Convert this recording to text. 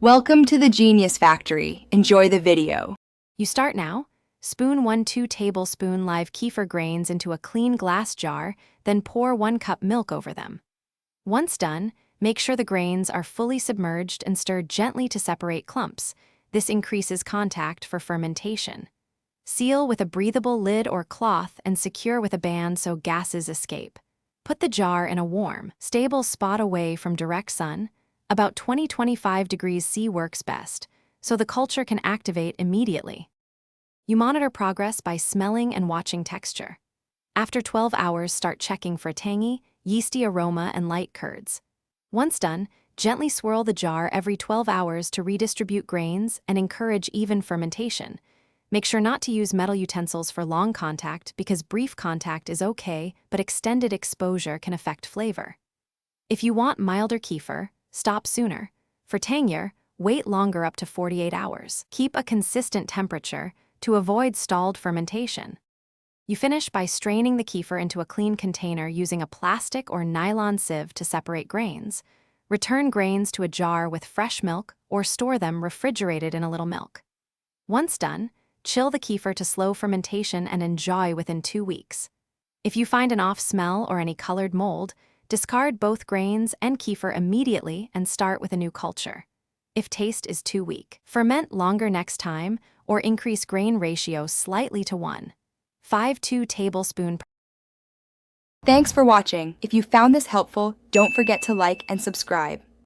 Welcome to the Genius Factory. Enjoy the video. You start now. Spoon 1-2 tablespoon live kefir grains into a clean glass jar, then pour 1 cup milk over them. Once done, make sure the grains are fully submerged and stir gently to separate clumps. This increases contact for fermentation. Seal with a breathable lid or cloth and secure with a band so gases escape. Put the jar in a warm, stable spot away from direct sun. About 20-25 degrees C works best, so the culture can activate immediately. You monitor progress by smelling and watching texture. After 12 hours, start checking for tangy, yeasty aroma and light curds. Once done, gently swirl the jar every 12 hours to redistribute grains and encourage even fermentation. Make sure not to use metal utensils for long contact because brief contact is okay, but extended exposure can affect flavor. If you want milder kefir, stop sooner. For tangier, wait longer up to 48 hours. Keep a consistent temperature to avoid stalled fermentation. You finish by straining the kefir into a clean container using a plastic or nylon sieve to separate grains. Return grains to a jar with fresh milk or store them refrigerated in a little milk. Once done, chill the kefir to slow fermentation and enjoy within 2 weeks. If you find an off smell or any colored mold, discard both grains and kefir immediately and start with a new culture. If taste is too weak, ferment longer next time or increase grain ratio slightly to 1.52 tablespoon. Thanks for watching. If you found this helpful, don't forget to like and subscribe.